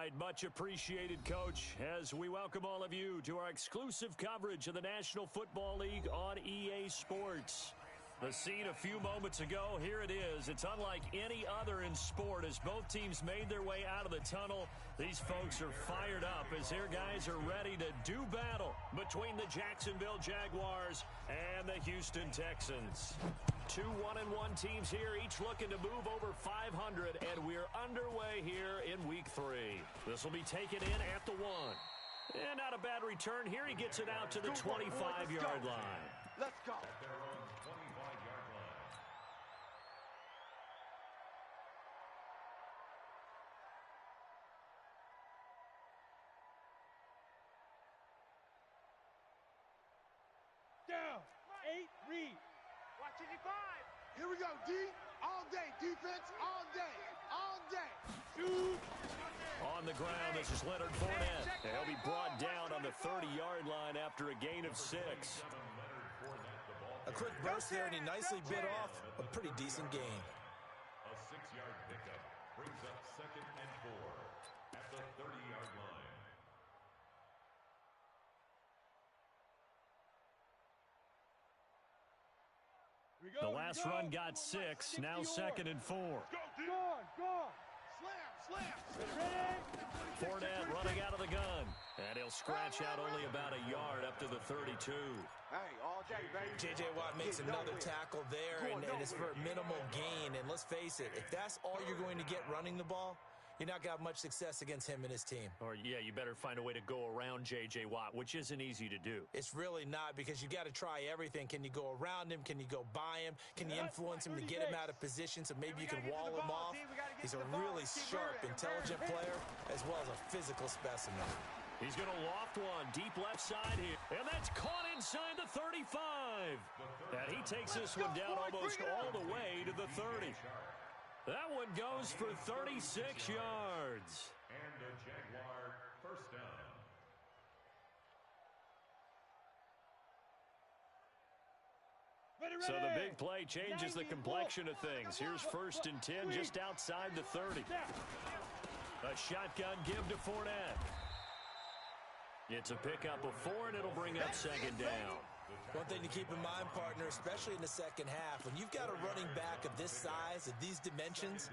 right, much appreciated, Coach, as we welcome all of you to our exclusive coverage of the National Football League on EA Sports. The scene a few moments ago, here it is. It's unlike any other in sport as both teams made their way out of the tunnel. These folks are fired up as their guys are ready to do battle between the Jacksonville Jaguars and the Houston Texans. Two 1-1 teams here, each looking to move over 500, and we're underway here in Week 3. This will be taken in at the 1. And not a bad return here. He gets it out to the 25-yard line. Let's go. At their own 25-yard line. Down. 8, read. Watch it, 5. Here we go, D. All day. Defense, all day. All day. Shoot. On the ground, this is Leonard Fournette. He'll be brought down on the 30-yard line after a gain of 6. A quick burst there, and he nicely bit off a pretty decent gain. A 6-yard pickup brings up 2nd and 4 at the 30-yard line. The last run got 6, now 2nd and 4. Go. Slam. Fournette running out of the gun, and he'll scratch out only about a yard up to the 32. Hey, all day, baby. J.J. Watt makes another tackle there, and it's for a minimal gain. And let's face it, if that's all you're going to get running the ball, you're not going to have much success against him and his team. Or, yeah, you better find a way to go around J.J. Watt, which isn't easy to do. It's really not, because you got to try everything. Can you go around him? Can you go by him? Can you influence him to get him out of position so maybe you can wall him off? He's a really sharp, intelligent player as well as a physical specimen. He's going to loft one deep left side here. And that's caught inside the 35. And he takes this one down almost all the way to the 30. That one goes for 36 yards. And a Jaguar first down. So the big play changes the complexion of things. Here's 1st and 10 just outside the 30. A shotgun give to Fournette. It's a pickup of 4, and it'll bring up 2nd down. One thing to keep in mind, partner, especially in the second half, when you've got a running back of this size, of these dimensions,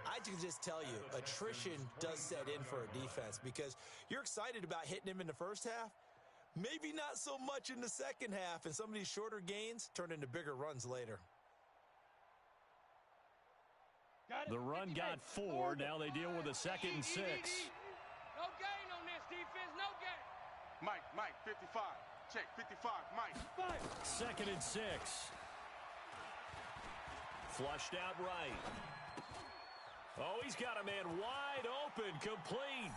I can just tell you, attrition does set in for a defense because you're excited about hitting him in the first half, maybe not so much in the second half, and some of these shorter gains turn into bigger runs later. The run got 4. Now they deal with a 2nd and 6. No gain on this defense, no gain. Mike, 55. Check, 55, Mike. 2nd and 6. Flushed out right. Oh, he's got a man wide open, complete.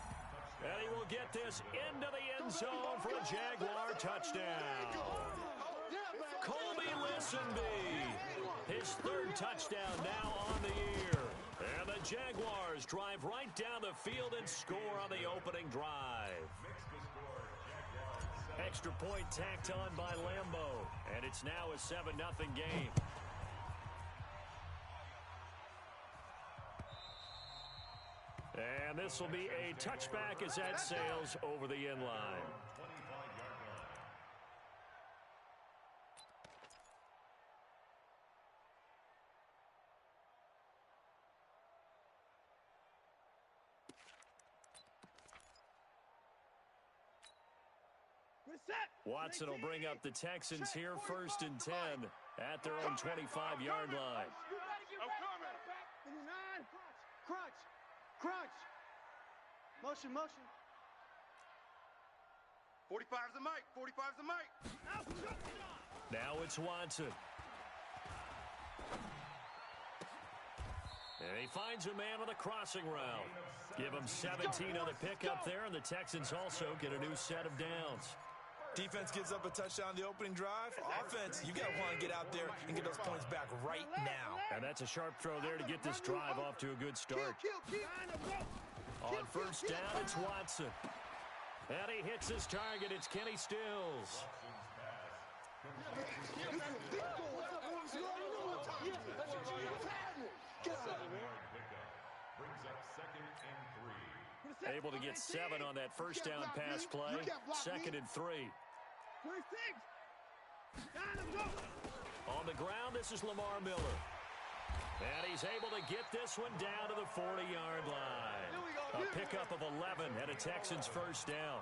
And he will get this into the end zone for a Jaguar touchdown. Colby Listenby, his 3rd touchdown now on the year. And the Jaguars drive right down the field and score on the opening drive. Extra point tacked on by Lambeau. And it's now a 7-0 game. And this will be a touchback as that sails over the end line. Watson will bring up the Texans here, 1st and 10 at their own 25-yard line. Crunch. Motion. 45's the mic. Now it's Watson. And he finds a man on the crossing route. Give him 17 on the pickup there, and the Texans also get a new set of downs. Defense gives up a touchdown on the opening drive. Offense, you got to want to get out there and get those points back right now. And that's a sharp throw there to get this drive off to a good start. On 1st down, it's Watson. And he hits his target. It's Kenny Stills. Brings up 2nd and 3. Able to get 7 on that first down pass play. 2nd and 3. On the ground, this is Lamar Miller. And he's able to get this one down to the 40-yard line. A pickup of 11 and a Texans first down.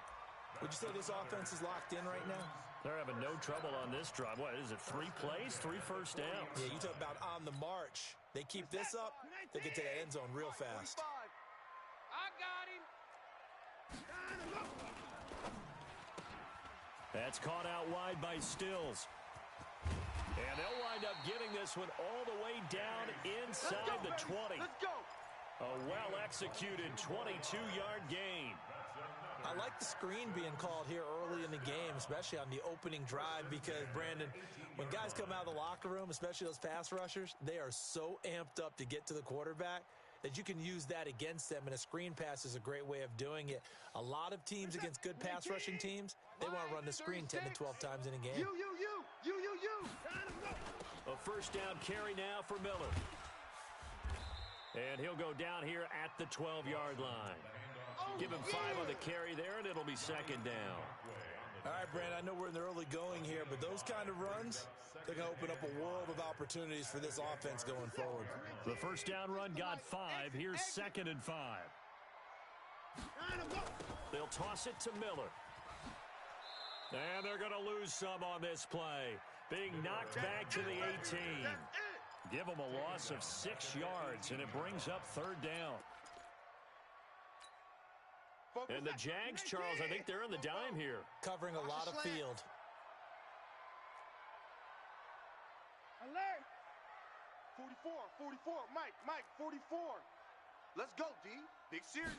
Would you say this offense is locked in right now? They're having no trouble on this drive. What is it, 3 plays, 3 first downs? Yeah, you talk about on the march. They keep this up, they get to the end zone real fast. I got him. That's caught out wide by Stills. And they'll wind up getting this one all the way down inside the 20. Let's go. A well-executed 22-yard gain. I like the screen being called here early in the game, especially on the opening drive, because, Brandon, when guys come out of the locker room, especially those pass rushers, they are so amped up to get to the quarterback that you can use that against them, and a screen pass is a great way of doing it. A lot of teams against good pass rushing teams, they want to run the screen 10 to 12 times in a game. You. A first down carry now for Miller. And he'll go down here at the 12-yard line. Give him 5 on the carry there, and it'll be 2nd down. All right, Brandon, I know we're in the early going here, but those kind of runs, they're going to open up a world of opportunities for this offense going forward. The first down run got 5. Here's 2nd and 5. They'll toss it to Miller. And they're going to lose some on this play. Being knocked back to the 18. Give them a loss of 6 yards, and it brings up 3rd down. And the Jags, Charles, I think they're on the dime here. Covering a lot of field. Alert. 44. Mike, 44. Let's go, D. Big series. We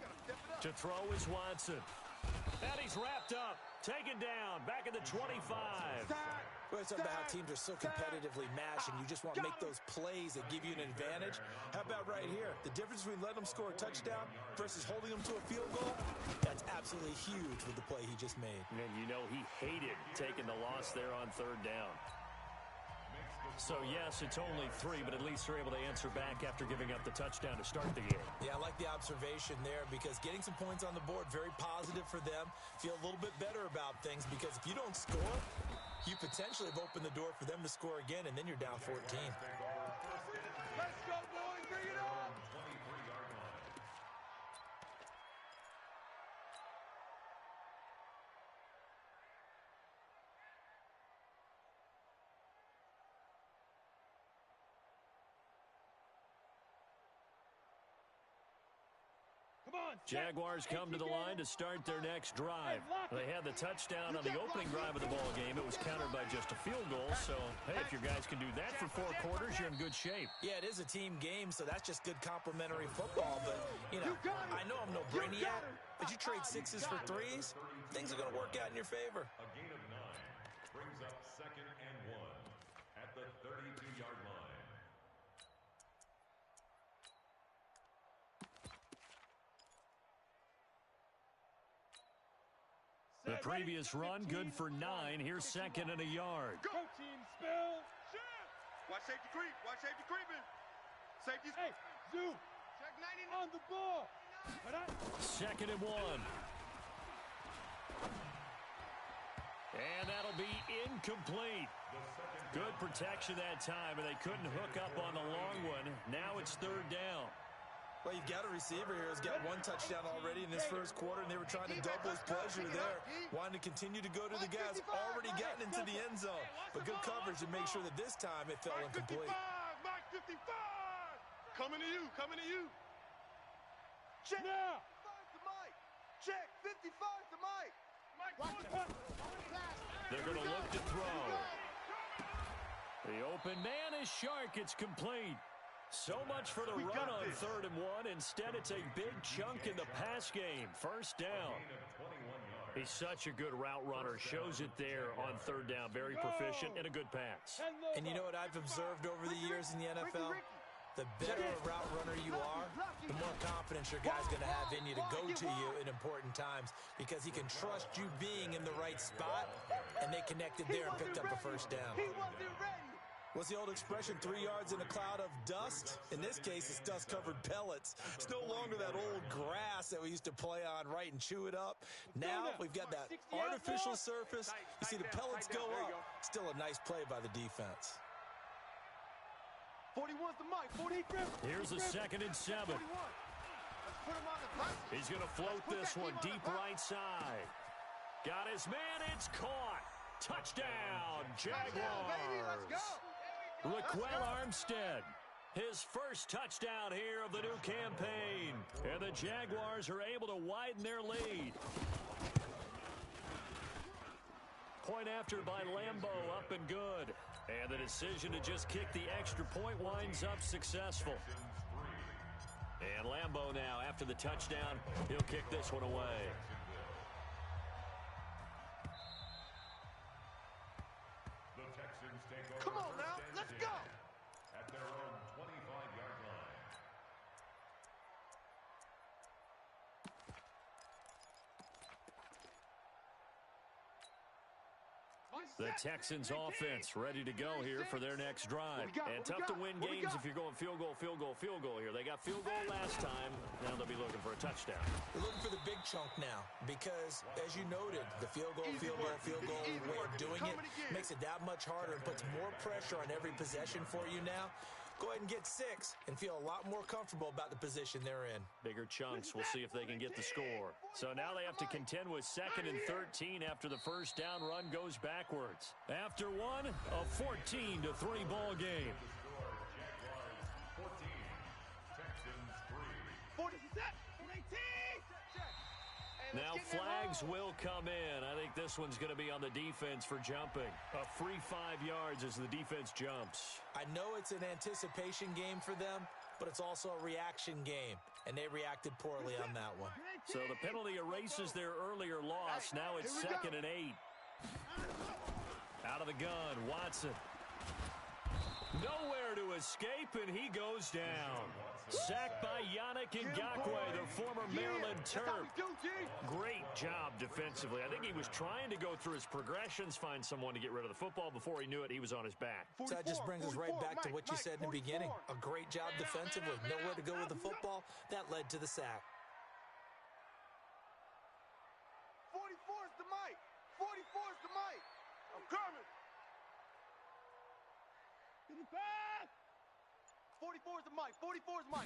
gotta step it up. To throw is Watson. And he's wrapped up. Taken down. Back at the 25. Well, it's about how teams are so competitively matched, and you just want to make those plays that give you an advantage. How about right here? The difference between letting them score a touchdown versus holding them to a field goal, that's absolutely huge with the play he just made. And you know he hated taking the loss there on 3rd down. So, yes, it's only 3, but at least they're able to answer back after giving up the touchdown to start the game. Yeah, I like the observation there, because getting some points on the board, very positive for them. Feel a little bit better about things, because if you don't score, you potentially have opened the door for them to score again, and then you're down 14. Let's go, boys. Bring it on. Jaguars come to the line to start their next drive. They had the touchdown on the opening drive of the ball game. It was countered by just a field goal. So, hey, if your guys can do that for 4 quarters, you're in good shape. Yeah, it is a team game, so that's just good complementary football. But, you know, I know I'm no brainiac, but you trade 6s for 3s, things are going to work out in your favor. A gain of 9 brings up 2nd and 1 at the 32-yard line. The previous run, good for 9. Here's 2nd and a yard. Go, team, spell. Watch safety creep. Watch safety creeping. Safety's. Hey, Zoo. Check 90 on the ball. 2nd and 1. And that'll be incomplete. Good protection that time, and they couldn't hook up on the long one. Now it's 3rd down. Well, you've got a receiver here who's got 1 touchdown already in this first quarter, and they were trying to double his pleasure there. Wanting to continue to go to the guys already gotten into the end zone. But good coverage to make sure that this time it fell incomplete. Mike 55. Coming to you. Check. Now. 55 to Mike. Check. 55 to Mike. They're going to look to throw. The open man is Shark. It's complete. So much for the run on 3rd and 1. Instead, it's a big chunk in the pass game. First down. He's such a good route runner. Shows it there on 3rd down. Very proficient and a good pass. And you know what I've observed over the years in the NFL? The better a route runner you are, the more confidence your guy's going to have in you to go to you in important times, because he can trust you being in the right spot, and they connected there and picked up a first down. He wasn't ready. What's the old expression, 3 yards in a cloud of dust? In this case, it's dust-covered pellets. It's no longer that old grass that we used to play on, right, and chew it up. Now we've got that artificial surface. You see the pellets go up. Still a nice play by the defense. 41's the mic. 43. Here's a 2nd and 7. He's going to float this one deep right side. Got his man. It's caught. Touchdown, Jaguars. Raquel Armstead, his first touchdown here of the new campaign. And the Jaguars are able to widen their lead. Point after by Lambo, up and good. And the decision to just kick the extra point winds up successful. And Lambo now, after the touchdown, he'll kick this one away. Come on now, let's go. At their own 25-yard line. The Texans offense ready to go here for their next drive. And tough to win games if you're going field goal, field goal, field goal here. They got field goal last time. Now they'll be looking for a touchdown. They're looking for the big chunk now because, as you noted, the field goal way of doing it makes it that much harder and puts more pressure on every possession for you now. Go ahead and get 6 and feel a lot more comfortable about the position they're in. Bigger chunks. We'll see if they can get the score. So now they have to contend with 2nd and 13 after the first down run goes backwards. After one, a 14-3 ball game. Jaguars 14, Texans 3. 40 set. 18. Now flags will come in. I think this one's going to be on the defense for jumping. A free 5 yards as the defense jumps. I know it's an anticipation game for them, but it's also a reaction game, and they reacted poorly on that one. So the penalty erases their earlier loss. Now it's 2nd and 8. Out of the gun, Watson. Nowhere to escape, and he goes down. Sacked by Yannick Ngakoue, the former Maryland Terp. Great job defensively. I think he was trying to go through his progressions, find someone to get rid of the football. Before he knew it, he was on his back. So that just brings us right back to what you said in the beginning. A great job defensively. Nowhere to go with the football. That led to the sack. 44's the mic. 44's the mic. I'm coming. 44's the mic. 44's the mic.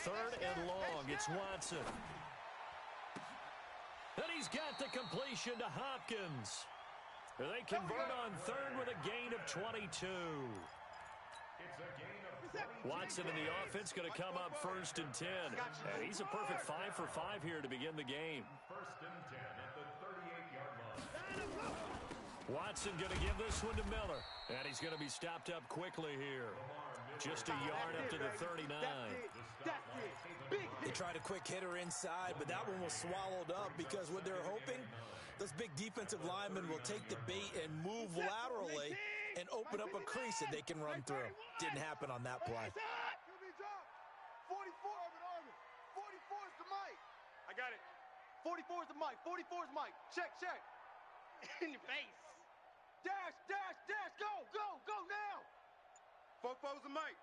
3rd and long. It's Watson. And he's got the completion to Hopkins. They convert on 3rd with a gain of 22. It's a gain of 22. Watson and the offense going to come up 1st and 10. And he's a perfect 5 for 5 here to begin the game. 1st and 10 at the 38-yard line. Watson going to give this one to Miller. And he's going to be stopped up quickly here. Just a yard up to the 39. They tried a quick hitter inside, but that one was swallowed up because what they're hoping, those big defensive linemen will take the bait and move laterally and open up a crease that they can run through. Didn't happen on that play. 44's the mic. I got it. 44's the mic. 44's the mic. Check. In your face. Dash. Go now. Fofo's the mic.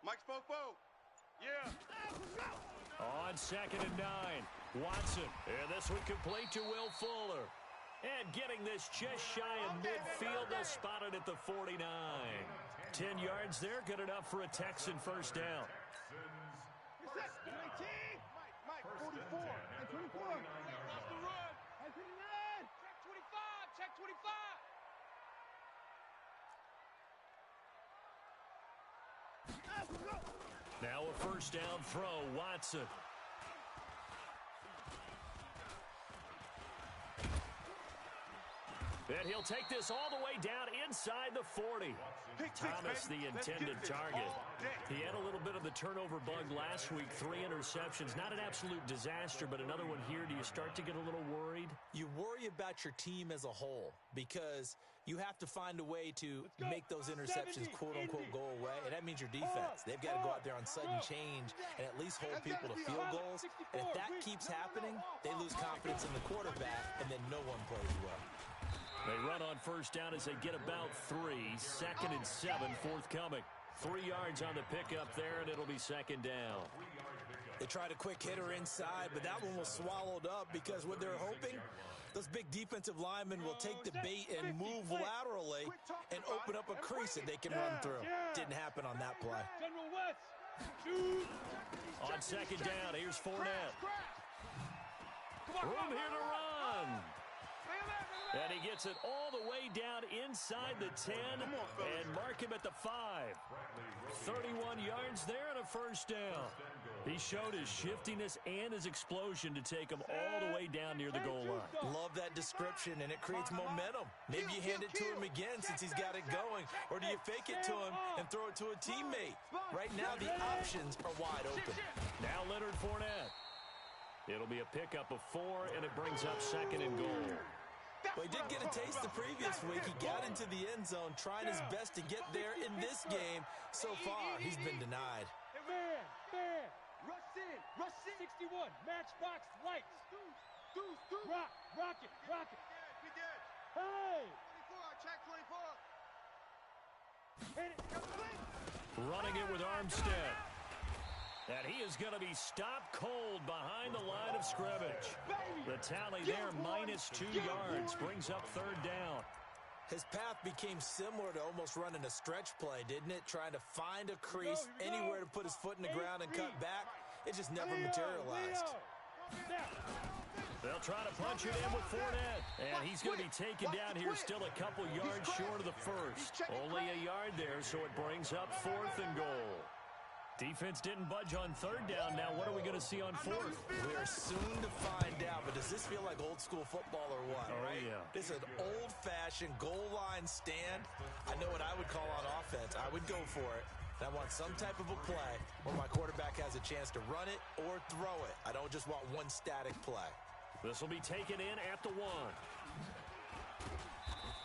Mike's Fofo. Yeah. On 2nd and 9, Watson. And this one complete to Will Fuller. And getting this just shy of midfield, they'll spot it at the 49. 10 yards there, good enough for a Texan first down. Mike, 44. And 24. That's the run. And 29. Check 25. Now a first down throw, Watson. And he'll take this all the way down inside the 40. Thomas, the intended target. He had a little bit of the turnover bug last week, 3 interceptions. Not an absolute disaster, but another one here. Do you start to get a little worried? You worry about your team as a whole because you have to find a way to make those interceptions, quote-unquote, go away, and that means your defense. They've got to go out there on sudden change and at least hold people to field goals. And if that keeps happening, they lose confidence in the quarterback, and then no one plays well. They run on first down as they get about 3. 2nd and 7 forthcoming. 3 yards on the pickup there, and it'll be 2nd down. They tried a quick hitter inside, but that one was swallowed up because what they're hoping, those big defensive linemen will take the bait and move laterally and open up a crease that they can run through. Didn't happen on that play. On 2nd down, here's Fournette. Room here to run. And he gets it all the way down inside the 10 and mark him at the 5. 31 yards there and a first down. He showed his shiftiness and his explosion to take him all the way down near the goal line. Love that description, and it creates momentum. Maybe you hand it to him again since he's got it going, or do you fake it to him and throw it to a teammate? Right now, the options are wide open. Now Leonard Fournette. It'll be a pickup of 4, and it brings up 2nd and goal. Well, he did get a taste the previous week. He got into the end zone, trying his best to get there in this game. So far, he's been denied. Man. Rush in. 61. Matchbox lights. Deuce. Rocket. Hey. 24, check 24. Hit it. Running it with Armstead. And he is going to be stopped cold behind the line of scrimmage. The tally there, -2 yards, brings up 3rd down. His path became similar to almost running a stretch play, didn't it? Trying to find a crease, anywhere to put his foot in the ground and cut back. It just never materialized. They'll try to punch it in with Fournette. And he's going to be taken down here still a couple yards short of the first. Only a yard there, so it brings up 4th and goal. Defense didn't budge on 3rd down. Now what are we going to see on 4th? We are soon to find out, but does this feel like old school football or what? Oh, right? Yeah. This is an old-fashioned goal line stand. I know what I would call on offense. I would go for it. And I want some type of a play where my quarterback has a chance to run it or throw it. I don't just want one static play. This will be taken in at the 1.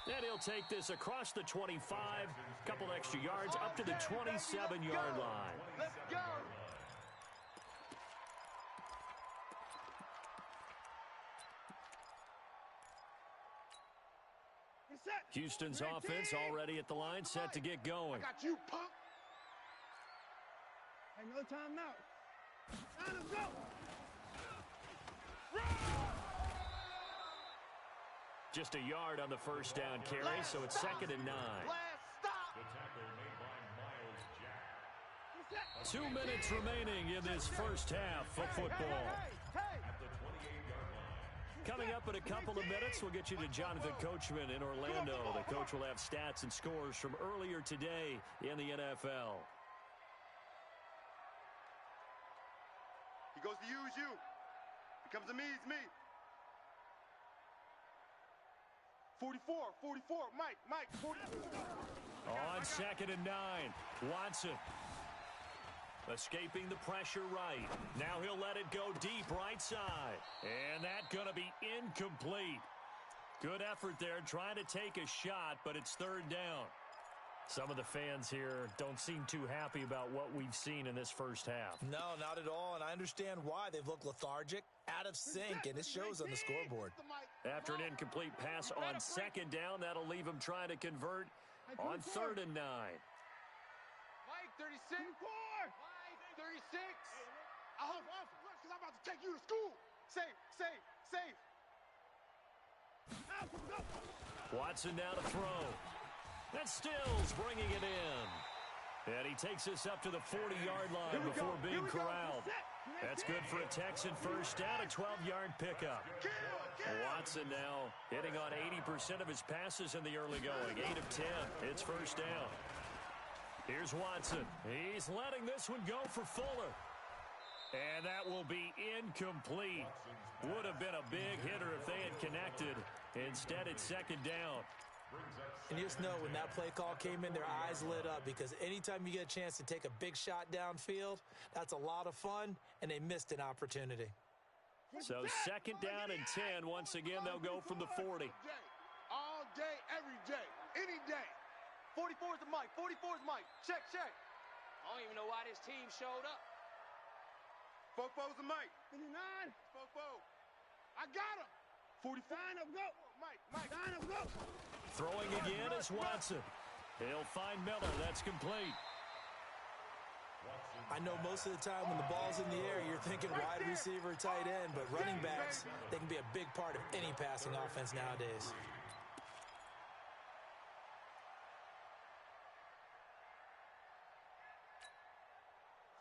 And he'll take this across the 25, couple extra yards up to the 27-yard line. Let's go. Houston's offense already at the line, set to get going. I got you, punk. Hey, no time now. Time to go. Just a yard on the first down carry, so it's 2nd and 9. Last stop. The tackle made by Miles Jack. 2 minutes remaining in this first half of football. At the 28-yard line. Coming up in a couple of minutes, we'll get you to Jonathan Coachman in Orlando. The coach will have stats and scores from earlier today in the NFL. He goes to you, it's you. He comes to me, it's me. 44, Mike, 44. On 2nd and 9, Watson. Escaping the pressure right. Now he'll let it go deep right side. And that going to be incomplete. Good effort there trying to take a shot, but it's 3rd down. Some of the fans here don't seem too happy about what we've seen in this first half. No, not at all, and I understand why. They've looked lethargic, out of sync, and it shows on the scoreboard. After an incomplete pass on 2nd down, that'll leave him trying to convert on 3rd and 9. Mike, 36. Mike, 36. I hope, because I'm about to take you to school. Safe. Watson now to throw. That's Stills bringing it in. And he takes this up to the 40-yard line before being corralled. That's good for a Texan first down, a 12-yard pickup. Watson now hitting on 80% of his passes in the early going. 8 of 10. It's first down. Here's Watson. He's letting this one go for Fuller. And that will be incomplete. Would have been a big hitter if they had connected. Instead, it's 2nd down. And you just know when that play call came in, their eyes lit up because anytime you get a chance to take a big shot downfield, that's a lot of fun, and they missed an opportunity. So 2nd down and 10. Once again, they'll go from the 40. All day, every day, any day. 44 is the Mike. 44 is Mike. Check. I don't even know why this team showed up. Fofo's the Mike. 59. Fofo. I got him. 45. Line up, go. Mike. Line up, go. Throwing again is Watson. He'll find Miller. That's complete. I know most of the time when the ball's in the air, you're thinking wide receiver, tight end, but running backs, they can be a big part of any passing offense nowadays.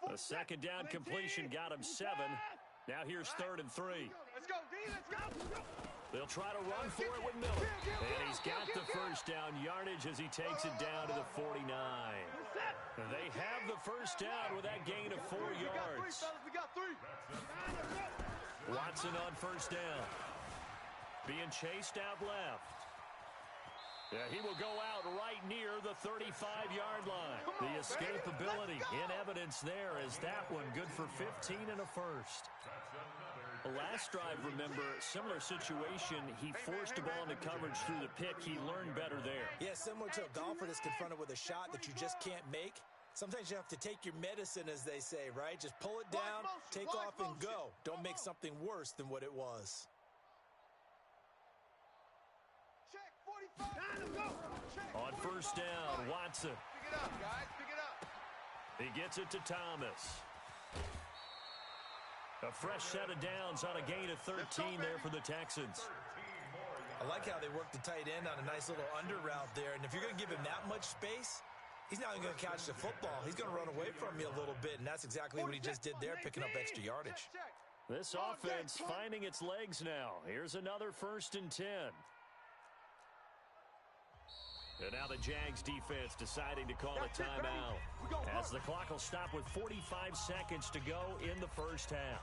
A second down completion got him 7. Now here's 3rd and 3. Let's go, D. Let's go. They'll try to run for it with Miller. And he's got the first down yardage as he takes it down to the 49. They have the first down with that gain of 4 yards. We got 3. Watson on first down. Being chased out left. Yeah, he will go out right near the 35-yard line. The escapability in evidence there as that one good for 15 and a first. The last drive, remember, similar situation. He forced the ball into coverage through the pick. He learned better there. Yeah, similar to a golfer that's confronted with a shot that you just can't make. Sometimes you have to take your medicine, as they say, right? Just pull it down, take off, and go. Don't make something worse than what it was. On first down, Watson. Pick it up, guys. Pick it up. He gets it to Thomas. A fresh set of downs on a gain of 13 there for the Texans. I like how they work the tight end on a nice little under route there. And if you're going to give him that much space, he's not even going to catch the football. He's going to run away from you a little bit, and that's exactly what he just did there, picking up extra yardage. This offense finding its legs now. Here's another 1st and 10. And now the Jags defense deciding to call a timeout as the clock will stop with 45 seconds to go in the first half.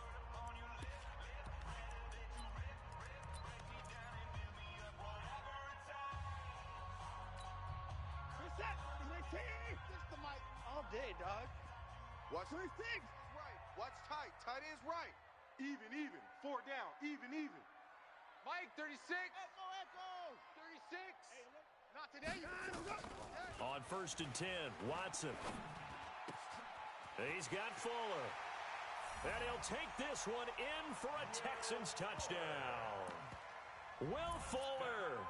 This the mic all day, dog. Watch 36. Right. Watch tight. Tight is right. Even. 4 down. Even. Mike, 36. Echo. 36. Not today. On 1st and 10, Watson. He's got Fuller. And he'll take this one in for a Texans touchdown. Will Fuller,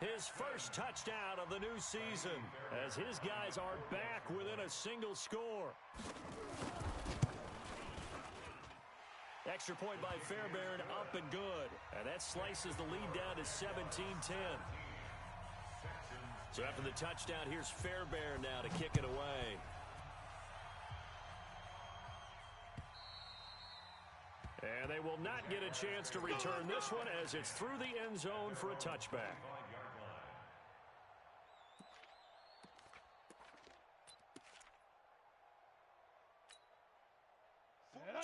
his first touchdown of the new season, as his guys are back within a single score. Extra point by Fairbairn, up and good. And that slices the lead down to 17-10. So after the touchdown, here's Fairbairn now to kick it away. And they will not get a chance to return this one as it's through the end zone for a touchback.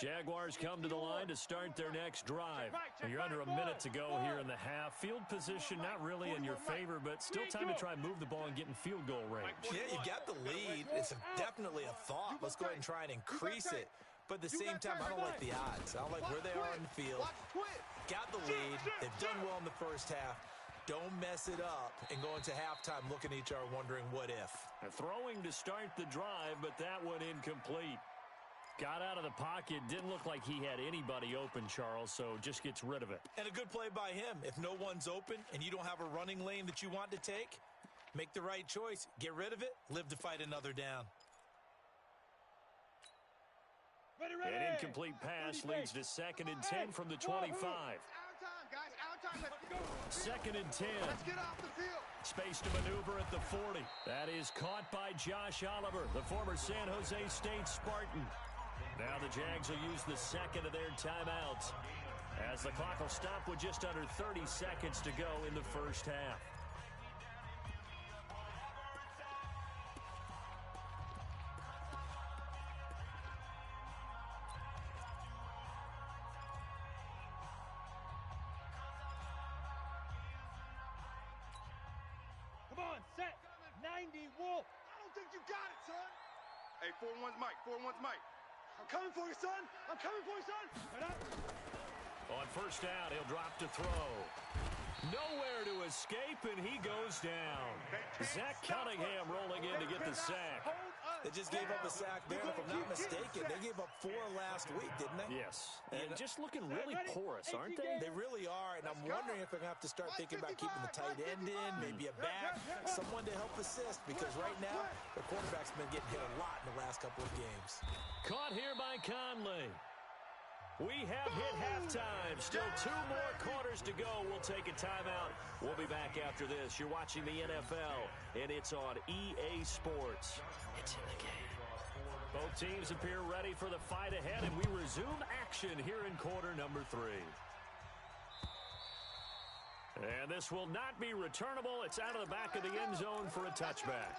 Jaguars come to the line to start their next drive. You're under a minute to go here in the half. Field position not really in your favor, but still time to try and move the ball and get in field goal range. Yeah, you got the lead. It's definitely a thought. Let's go ahead and try and increase it. But at the same time, I don't like the odds. I don't like where they are in the field. Got the lead. They've done well in the first half. Don't mess it up and go into halftime looking at each other wondering what if. Throwing to start the drive, but that one incomplete. Got out of the pocket. Didn't look like he had anybody open, Charles, so just gets rid of it. And a good play by him. If no one's open and you don't have a running lane that you want to take, make the right choice. Get rid of it. Live to fight another down. An incomplete pass leads to 2nd and 10 from the 25. Out of time, guys. Out of time. Let's go. 2nd and 10. Let's get off the field. Space to maneuver at the 40. That is caught by Josh Oliver, the former San Jose State Spartan. Now the Jags will use the second of their timeouts as the clock will stop with just under 30 seconds to go in the first half. Come on, set. 90, Wolf. I don't think you got it, son. Hey, 4-1's Mike. 4-1's Mike. I'm coming for you, son. I'm coming for you, son. Right up. On first down, he'll drop to throw. Nowhere to escape, and he goes down. Zach Cunningham rolling in to get the sack. Hold us They just gave up a sack there, and if I'm not mistaken, they gave up 4 last week, didn't they? Yes, and just looking really porous, aren't they? They really are, and I'm wondering if they're going to have to start thinking about keeping the tight end in, maybe a back, someone to help assist, because right now, their quarterback's been getting hit a lot in the last couple of games. Caught here by Conley. We have hit halftime. Still 2 more quarters to go. We'll take a timeout. We'll be back after this. You're watching the NFL, and it's on EA Sports. It's in the game. Both teams appear ready for the fight ahead, and we resume action here in quarter number 3. And this will not be returnable. It's out of the back of the end zone for a touchback.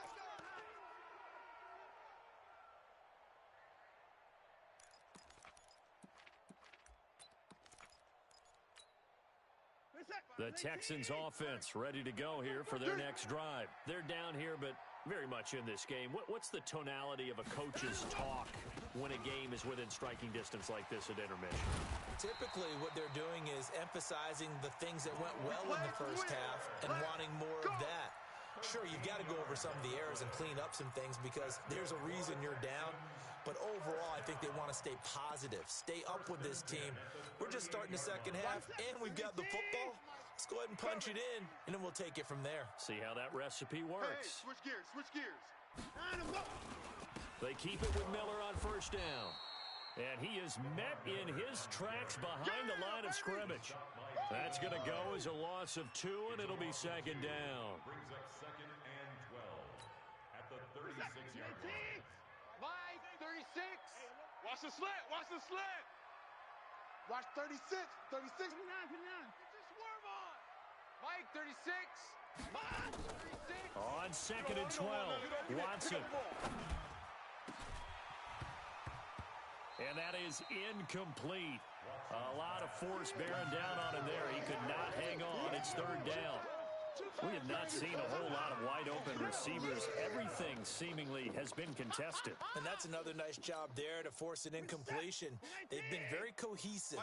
The Texans offense ready to go here for their next drive. They're down here, but very much in this game. What's the tonality of a coach's talk when a game is within striking distance like this at intermission? Typically, what they're doing is emphasizing the things that went well in the first half and wanting more of that. Sure, you've got to go over some of the errors and clean up some things because there's a reason you're down. But overall, I think they want to stay positive, stay up with this team. We're just starting the second half, and we've got the football. Let's go ahead and punch it in, and then we'll take it from there. See how that recipe works. Hey, switch gears, switch gears. They keep it with Miller on first down. And he is met in his tracks behind the line of scrimmage. That's going to go as a loss of 2, and it'll be second down. Brings up second and 12 at the 36-yard line. Mike, 36. Watch the slant, watch the slant. Watch 36, 36. 59. Swerve on. Mike, 36. Mike, 36. On second and 12, Watson. And that is incomplete. A lot of force bearing down on him there. He could not hang on. It's third down. We have not seen a whole lot of wide-open receivers. Everything seemingly has been contested. And that's another nice job there to force an incompletion. They've been very cohesive,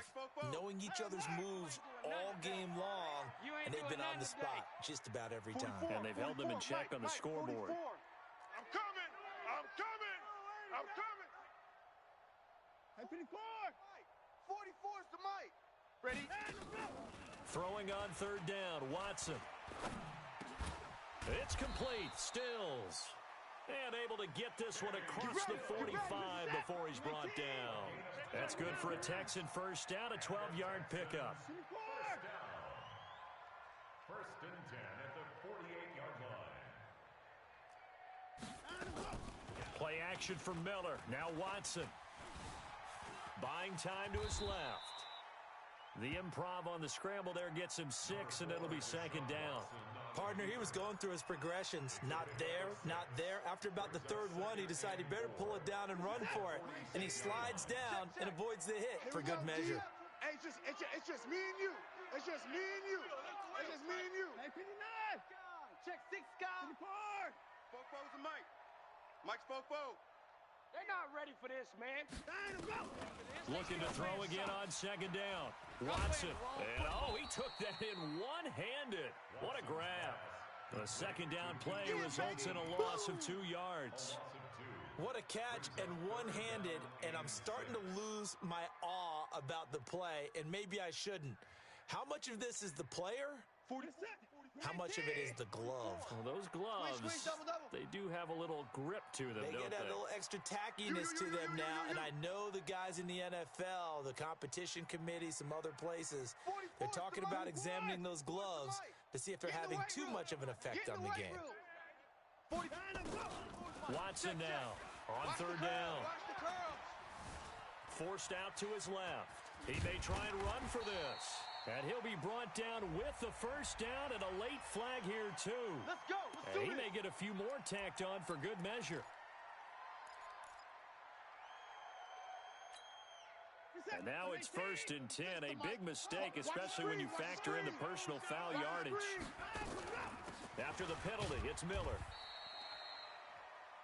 knowing each other's moves all game long, and they've been on the spot just about every time. And they've held them in check on the scoreboard. I'm coming, I'm coming, I'm coming. 54. 44's the Mike. Ready? Throwing on third down, Watson. It's complete, Stills. And able to get this one across the 45 before he's brought down. That's good for a Texan first down, a 12-yard pickup. First and 10 at the 48-yard line. Play action from Miller. Now Watson. Buying time to his left. The improv on the scramble there gets him 6, and it'll be second down. Partner, he was going through his progressions. Not there, not there. After about the third one, he decided he better pull it down and run for it. And he slides down and avoids the hit for good measure. Hey, it's just me and you. It's just me and you. It's just me and you. 59. Check 6, guys. 54. Fofo's the Mike. Mike's Fofo. They're not ready for this, man. Looking to throw again on second down. Watson. And, he took that in one-handed. What a grab. The second down play results in a loss of 2 yards. What a catch and one-handed, and I'm starting to lose my awe about the play, and maybe I shouldn't. How much of this is the player? 47. How much of it is the glove? Well, those gloves, they do have a little grip to them, They don't get a they? little extra tackiness to them now, and I know the guys in the NFL, the competition committee, some other places, they're talking about examining those gloves to see if they're having too much of an effect on the game. Watson now on third down. Forced out to his left. He may try and run for this. And he'll be brought down with the first down and a late flag here, too. Let's go. And he may get a few more tacked on for good measure. And now it's first and 10. A big mistake, especially when you factor in the personal foul yardage. After the penalty, it's Miller.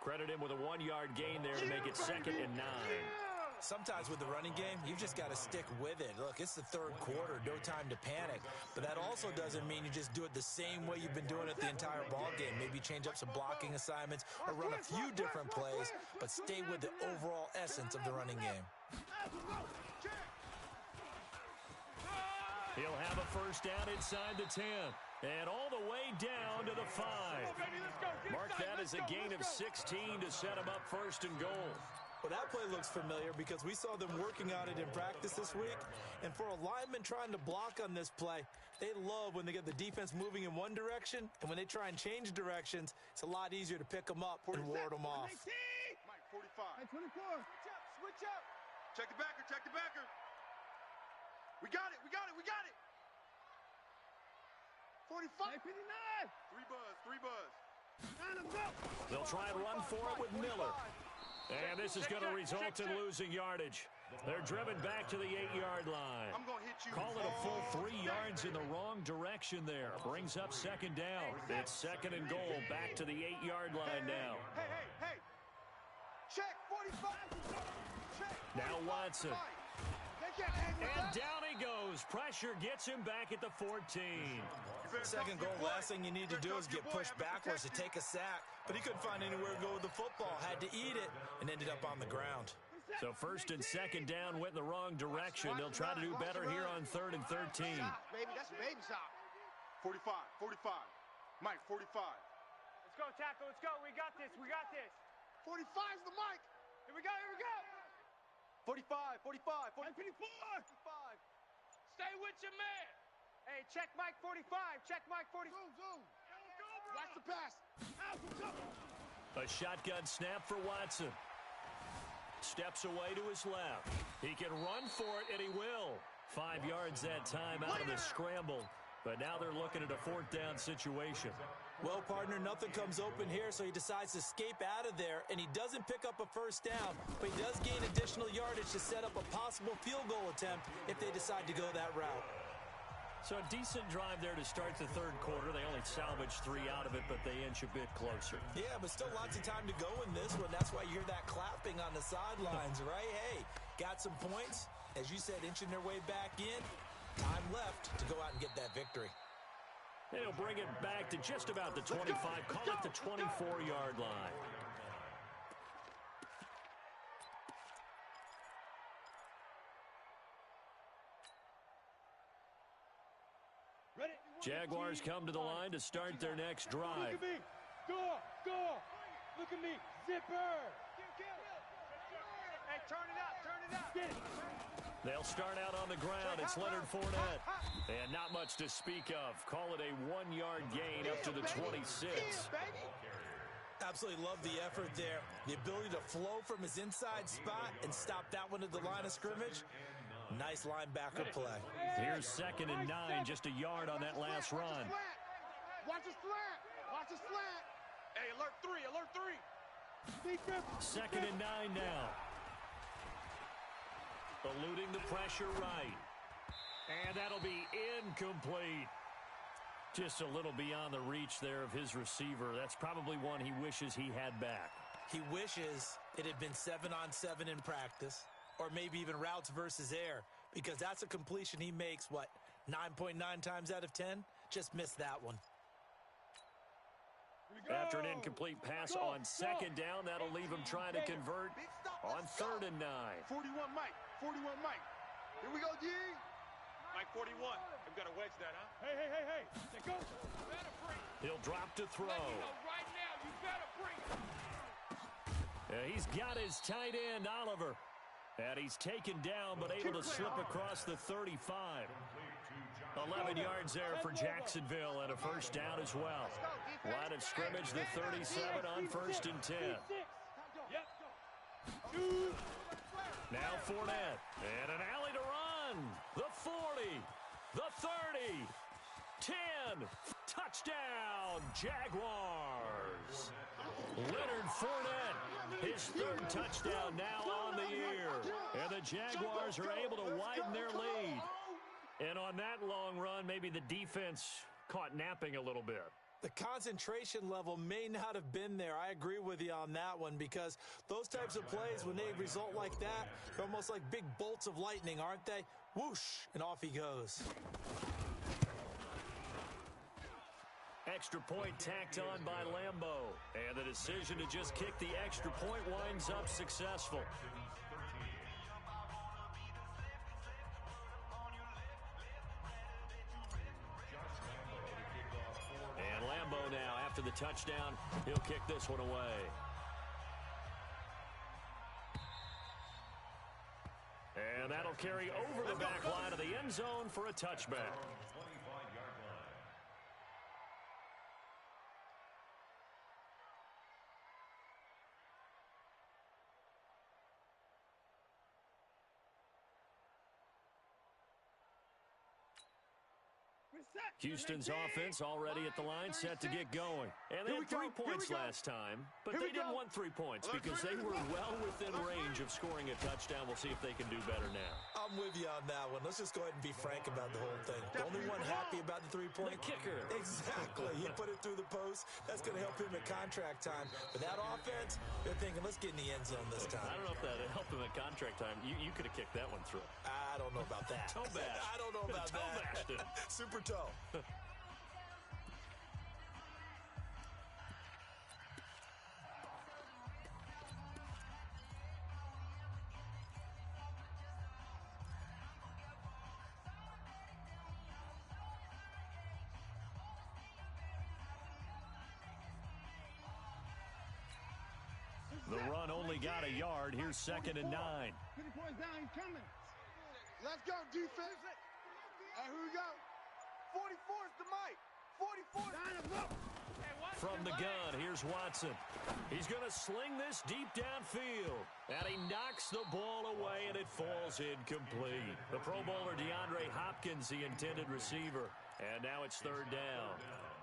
Credit him with a 1-yard gain there to make it second and 9. Sometimes with the running game, you've just got to stick with it. Look, it's the third quarter, no time to panic. But that also doesn't mean you just do it the same way you've been doing it the entire ball game. Maybe change up some blocking assignments or run a few different plays, but stay with the overall essence of the running game. He'll have a first down inside the 10. And all the way down to the 5. Mark that as a gain of 16 to set him up first and goal. Well, that play looks familiar because we saw them working on it in practice this week. And for a lineman trying to block on this play, they love when they get the defense moving in one direction. And when they try and change directions, it's a lot easier to pick them up and ward them off. Mike, 45. 24. Switch up. Check the backer, check the backer. We got it, we got it, we got it. 45. 59. Three buzz. They'll try and run for it with Miller. And this is going to result in losing yardage. They're driven back to the 8-yard line. I'm going to hit you. Call it a full 3 yards in the wrong direction there. Brings up second down. It's second and goal back to the 8-yard line now. Hey. Check 45. Check. Now Watson. And down he goes. Pressure gets him back at the 14. Second goal, last thing you need to do is get pushed backwards to take a sack. But he couldn't find anywhere to go with the football. Had to eat it and ended up on the ground. So first and second down went in the wrong direction. They'll try to do better here on 3rd and 13. Baby, that's a baby shot. 45. Mike, 45. Let's go, tackle. Let's go. We got this. 45's the Mike. Here we go. 45. 54. Stay with your man. Hey, check Mike 45. Check Mike 45. Zoom. Watch the pass. A shotgun snap for Watson. Steps away to his left. He can run for it, and he will. 5 yards that time out of the scramble. But now they're looking at a 4th down situation. Well, partner, nothing comes open here, so he decides to escape out of there, and he doesn't pick up a first down, but he does gain additional yardage to set up a possible field goal attempt if they decide to go that route. So a decent drive there to start the 3rd quarter. They only salvaged 3 out of it, but they inch a bit closer. Yeah, but still lots of time to go in this one. That's why you hear that clapping on the sidelines, right? Hey, got some points. As you said, inching their way back in. Time left to go out and get that victory. They'll bring it back to just about the 25. Call it the 24-yard line. Jaguars come to the line to start their next drive. Look at me. Go. Look at me. Zipper. Hey, turn it up. Get it. They'll start out on the ground. It's Leonard Fournette. And not much to speak of. Call it a 1-yard gain up to the 26. Absolutely love the effort there. The ability to flow from his inside spot and stop that one at the line of scrimmage. Nice linebacker play. Here's 2nd and 9, just a yard on that last run. Watch the slant. Hey, alert 3. 2nd and 9 now. Eluding the pressure right. And that'll be incomplete. Just a little beyond the reach there of his receiver. That's probably one he wishes he had back. He wishes it had been 7-on-7 in practice, or maybe even routes versus air, because that's a completion he makes, 9.9 times out of 10? Just missed that one. After an incomplete pass on 2nd down, that'll leave him trying to convert on 3rd and 9. 41 Mike. Here we go, G. Mike 41. I've got to wedge that, huh? Hey. Let go. He'll drop to throw. Let me know right now. You better bring it. He's got his tight end, Oliver. And he's taken down, but able to slip across the 35. 11 yards there for Jacksonville, and a first down as well. Line of scrimmage, the 37 on 1st and 10. Now Fournette, and an alley to run. The 40, the 30, 10, touchdown, Jaguars. Leonard Fournette, his 3rd touchdown now on the year. And the Jaguars are able to widen their lead. And on that long run, maybe the defense caught napping a little bit. The concentration level may not have been there. I agree with you on that one, because those types of plays, when they result like that, they're almost like big bolts of lightning, aren't they? Whoosh, and off he goes. Extra point tacked on by Lambeau. And the decision to just kick the extra point winds up successful. And Lambeau now, after the touchdown, he'll kick this one away. And that'll carry over the back line of the end zone for a touchback. Houston's offense already at the line, set to get going. And they had 3 points last time, but they didn't want 3 points because they were well within range of scoring a touchdown. We'll see if they can do better now. I'm with you on that one. Let's just go ahead and be frank about the whole thing. The only one happy about the 3-point kicker. Exactly. He put it through the post. That's going to help him at contract time. But that offense, they're thinking, let's get in the end zone this time. I don't know if that helped him at contract time. You could have kicked that one through. I don't know about that. Toe bash. I don't know about toe bashed it. Super toe. The run only got a yard. Here's 2nd and 9. 50 points down, he's coming. Let's go, defense. Here we go. 44's the mic. 44's. From the gun, here's Watson. He's going to sling this deep downfield. And he knocks the ball away, and it falls incomplete. The Pro Bowler DeAndre Hopkins, the intended receiver. And now it's 3rd down.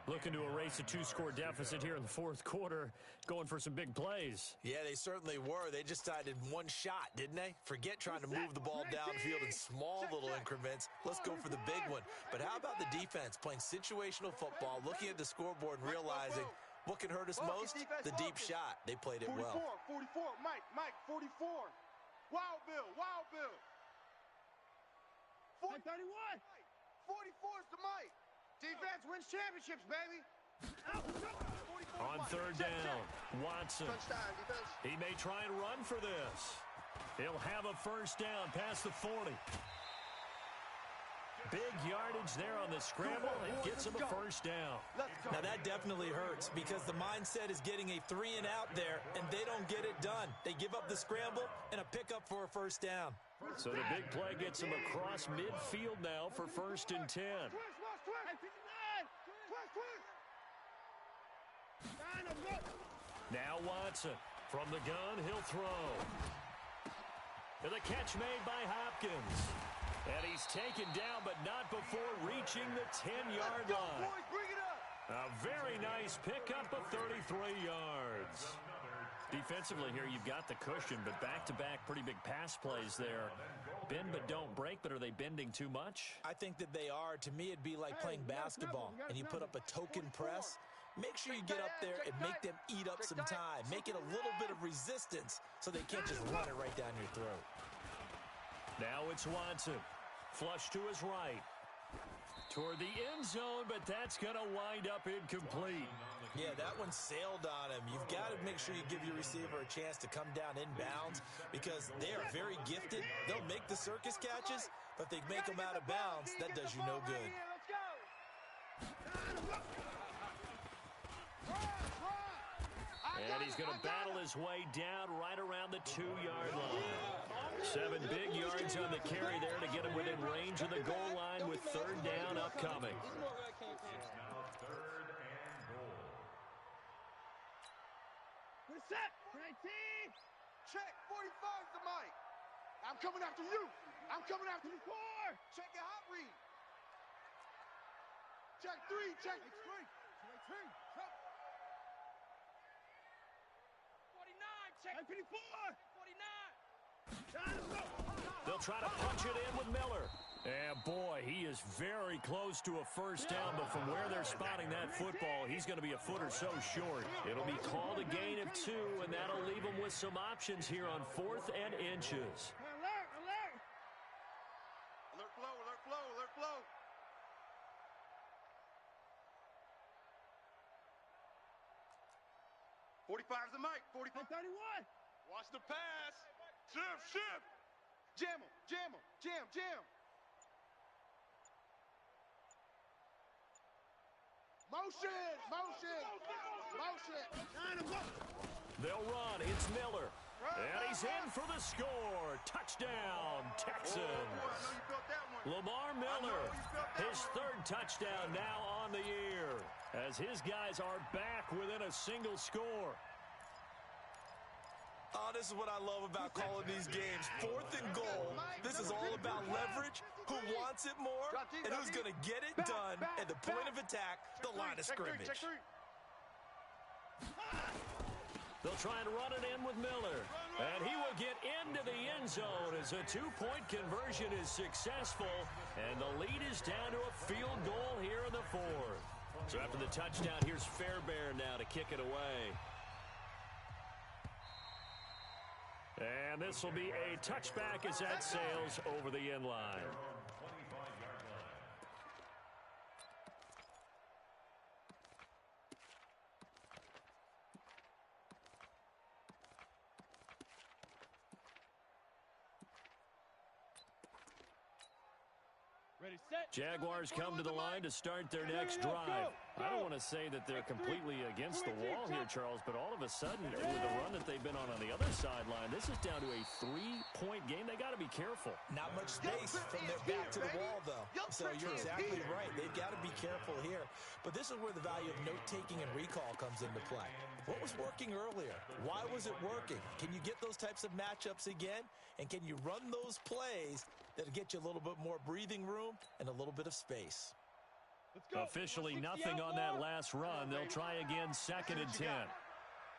Looking to erase a 2-score deficit here in the 4th quarter, going for some big plays. Yeah, they certainly were. They just decided one shot, didn't they? Forget trying to move the ball downfield in small little increments. Let's go for the big one. But how about the defense playing situational football, looking at the scoreboard and realizing what can hurt us most? The deep shot. They played it well. 44, Mike, 44. Wild Bill. 31. 44's the mic. Defense wins championships, baby. On 3rd down, Watson. Touchdown, defense. He may try and run for this. He'll have a 1st down past the 40. Big yardage there on the scramble. It gets him a 1st down. Now that definitely hurts because the mindset is getting a 3-and-out there, and they don't get it done. They give up the scramble and a pickup for a 1st down. So the big play gets him across midfield now for 1st and 10. Now Watson. From the gun, he'll throw. And the catch made by Hopkins. And he's taken down, but not before reaching the 10-yard line. A very nice pickup of 33 yards. Defensively here, you've got the cushion, but back-to-back pretty big pass plays there. Bend but don't break, but are they bending too much? I think that they are. To me, it'd be like playing basketball, and you put up a token press. Make sure you get up there and make them eat up some time. Make it a little bit of resistance so they can't just run it right down your throat. Now it's Watson. Flush to his right. Toward the end zone, but that's going to wind up incomplete. Yeah, that one sailed on him. You've got to make sure you give your receiver a chance to come down inbounds because they are very gifted. They'll make the circus catches, but if they make them out of bounds, that does you no good. And he's going to battle his way down right around the 2-yard line. 7 big yards on the carry there to get him within range of the goal line with 3rd down upcoming. Set. 19. Check. 45's the mic. I'm coming after you. I'm coming after you. 4. Check your hot read. Check 3. Check 3. 49, check. 54. 49. They'll try to punch it in with Miller. And boy, he is very close to a first down, but from where they're spotting that football, he's going to be a foot or so short. It'll be called a gain of 2, and that'll leave him with some options here on 4th and inches. Alert, alert. Alert flow, alert flow, alert flow. .45's the mic, 45. 31. Watch the pass. Shift. Jam him, jam. Motion. They'll run. It's Miller. And he's in for the score. Touchdown, Texans. Oh, I know you felt that one. Lamar Miller, his 3rd touchdown now on the year, as his guys are back within a single score. Oh, this is what I love about calling these games. 4th and goal. This is all about leverage, who wants it more, and who's going to get it done at the point of attack, the line of scrimmage. They'll try and run it in with Miller. And he will get into the end zone as a 2-point conversion is successful. And the lead is down to a field goal here in the 4th. So after the touchdown, here's Fairbairn now to kick it away. And this will be a touchback as that sails over the end line. Ready, set. Jaguars come to the line to start their next drive. I don't want to say that they're completely against the wall here, Charles, but all of a sudden, with the run that they've been on the other sideline, this is down to a 3-point game. They got to be careful. Not much space from their back to the wall, though. So you're exactly right. They've got to be careful here. But this is where the value of note-taking and recall comes into play. What was working earlier? Why was it working? Can you get those types of matchups again? And can you run those plays that'll get you a little bit more breathing room and a little bit of space? Officially nothing on that last run. They'll try again, 2nd and 10.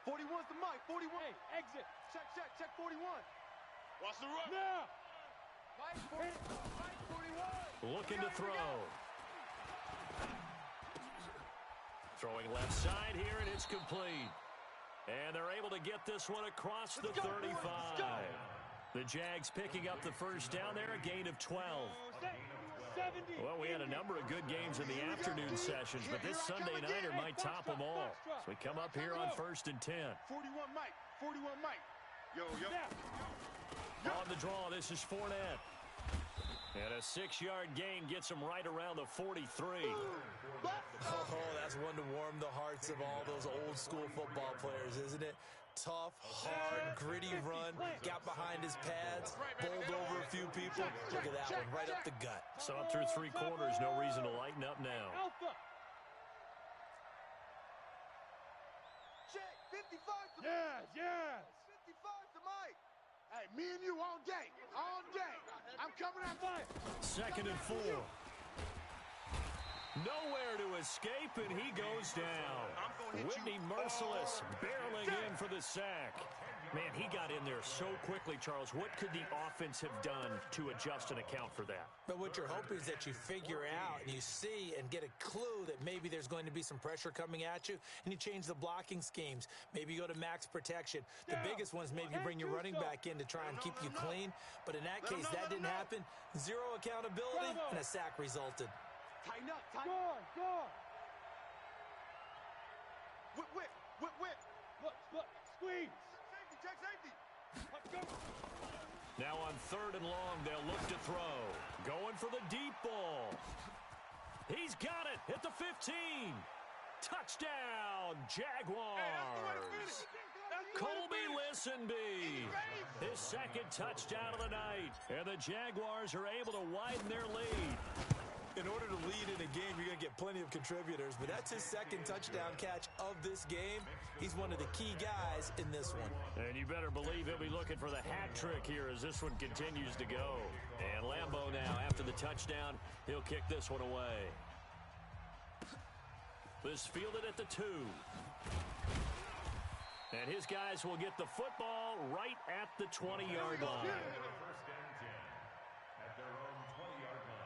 41's the mic, 41. Hey, exit. Check 41. Watch the run. Now. Mike 41. Looking to throw. Throwing left side here, and it's complete. And they're able to get this one across the 35. The Jags picking up the first down there, a gain of 12. 70. Well, we had a number of good games in the afternoon sessions, but this Sunday nighter might top them all. So we come up here on 1st and 10. 41 Mike. Yo. On the draw, this is Fournette. And a 6-yard gain gets him right around the 43. Oh, that's one to warm the hearts of all those old school football players, isn't it? Tough, hard, gritty run, got behind his pads, bowled over a few people. Look at that one, right up the gut. So up through 3 quarters, no reason to lighten up now. Alpha. Check 55 to Yes. 55 to Mike. Hey, me and you all day. I'm coming out fire. 2nd and 4. Nowhere to escape, and he goes down. Whitney Merciless barreling in for the sack. Man, he got in there so quickly, Charles. What could the offense have done to adjust and account for that? But what you're hoping is that you figure out and you see and get a clue that maybe there's going to be some pressure coming at you, and you change the blocking schemes. Maybe you go to max protection. The biggest one is maybe you bring your running back in to try and keep you clean. But in that case, that didn't happen. Zero accountability, and a sack resulted. Tighten up. Guard. Whip. Look. Squeeze. Check safety. Let's go. Now on 3rd and long, they'll look to throw. Going for the deep ball. He's got it at the 15. Touchdown, Jaguars. Colby Listenbee, his 2nd touchdown of the night. And the Jaguars are able to widen their lead. In order to lead in a game, you're going to get plenty of contributors, but that's his 2nd touchdown catch of this game. He's one of the key guys in this one. And you better believe he'll be looking for the hat trick here as this one continues to go. And Lambeau now, after the touchdown, he'll kick this one away. This fielded at the 2. And his guys will get the football right at the 20-yard line. First and 10 at their own 20-yard line.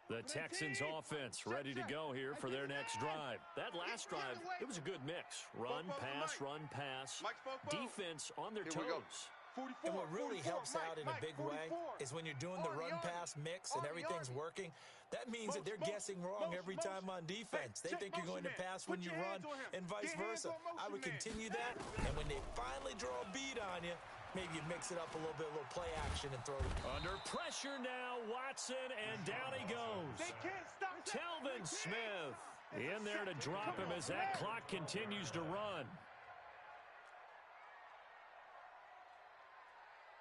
The Texans offense ready to go here for their next drive. That last drive, it was a good mix. Run, pass. Defense on their toes. And what really helps out in a big way is when you're doing the run-pass mix and everything's working, that means that they're guessing wrong every time on defense. They think you're going to pass when you run and vice versa. I would continue that, and when they finally draw a beat on you, maybe you mix it up a little bit, a little play action and throw it. Under pressure now, Watson, and down he goes. Telvin Smith in there to drop him as that clock continues to run.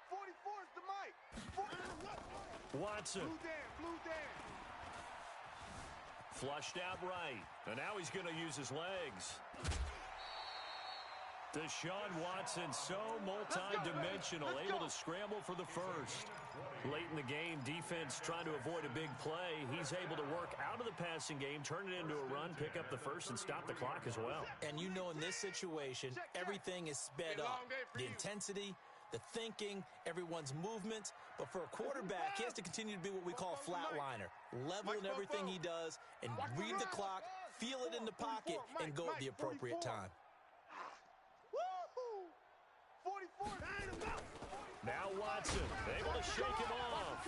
44 is the mic. Watson. Blue Dan. Flushed out right. And now he's going to use his legs. Deshaun Watson, so multi-dimensional, able to scramble for the first. Late in the game, defense trying to avoid a big play. He's able to work out of the passing game, turn it into a run, pick up the first, and stop the clock as well. And you know in this situation, everything is sped up. The intensity, the thinking, everyone's movement. But for a quarterback, he has to continue to be what we call a flatliner. Level in everything he does and read the clock, feel it in the pocket, and go at the appropriate time. Now Watson, able to shake him off.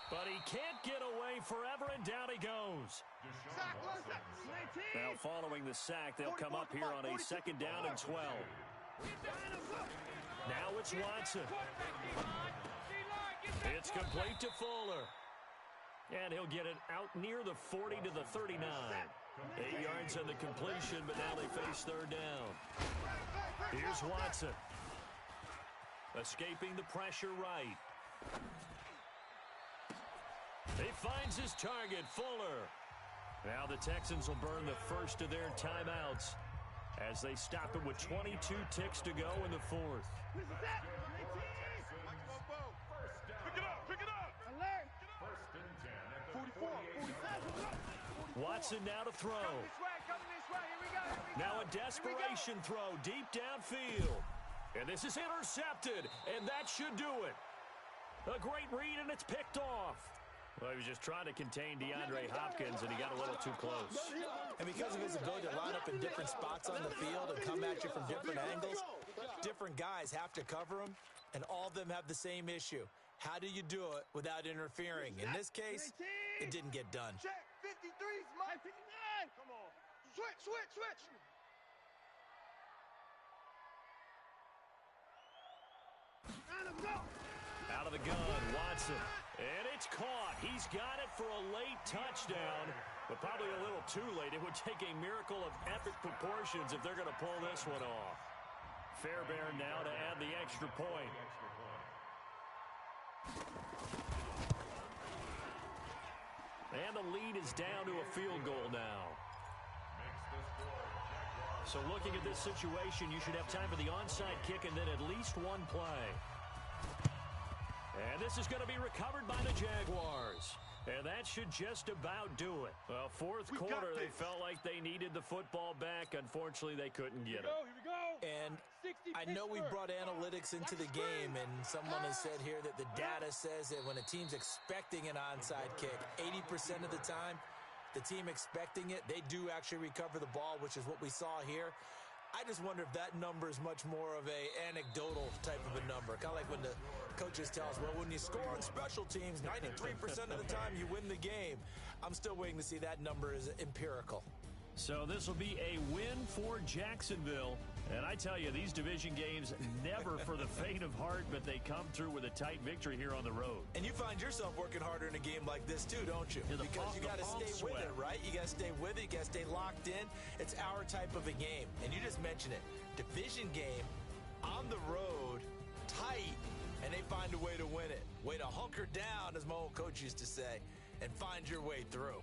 But he can't get away forever, and down he goes. Now following the sack, they'll come up here on a 2nd down and 12. Now it's Watson. It's complete to Fuller. And he'll get it out near the 40 to the 39. 8 yards on the completion, but now they face 3rd down. Here's Watson. Escaping the pressure right. He finds his target, Fuller. Now the Texans will burn the first of their timeouts as they stop it with 22 ticks to go in the 4th. Pick it up. Alert. 1st and 10 at the 44. Watson now to throw. Coming this way. Here we go. Now a desperation throw deep downfield. And this is intercepted, and that should do it. A great read, and it's picked off. Well, he was just trying to contain DeAndre Hopkins, and he got a little too close. And because of his ability to line up in different spots on the field and come at you from different angles, different guys have to cover him, and all of them have the same issue. How do you do it without interfering? In this case, it didn't get done. Check. 53's Mike. 59. Come on. Switch. Out of the gun, Watson. And it's caught. He's got it for a late touchdown, but probably a little too late. It would take a miracle of epic proportions if they're going to pull this one off. Fairbairn now to add the extra point. And the lead is down to a field goal now. So looking at this situation, you should have time for the onside kick and then at least one play. And this is going to be recovered by the Jaguars. And that should just about do it. Well, 4th quarter, they felt like they needed the football back. Unfortunately, they couldn't get it. Here we go. And I know we brought analytics into the game, and someone has said here that the data says that when a team's expecting an onside kick, 80% of the time, the team expecting it, they do actually recover the ball, which is what we saw here. I just wonder if that number is much more of a anecdotal type of a number. Kind of like when the coaches tell us, well, when you score on special teams, 93% of the time you win the game. I'm still waiting to see that number is empirical. So this will be a win for Jacksonville. And I tell you, these division games, never for the faint of heart, but they come through with a tight victory here on the road. And you find yourself working harder in a game like this too, don't you? Because you got to stay with it, right? You got to stay with it. You got to stay locked in. It's our type of a game. And you just mentioned it. Division game, on the road, tight, and they find a way to win it. Way to hunker down, as my old coach used to say, and find your way through.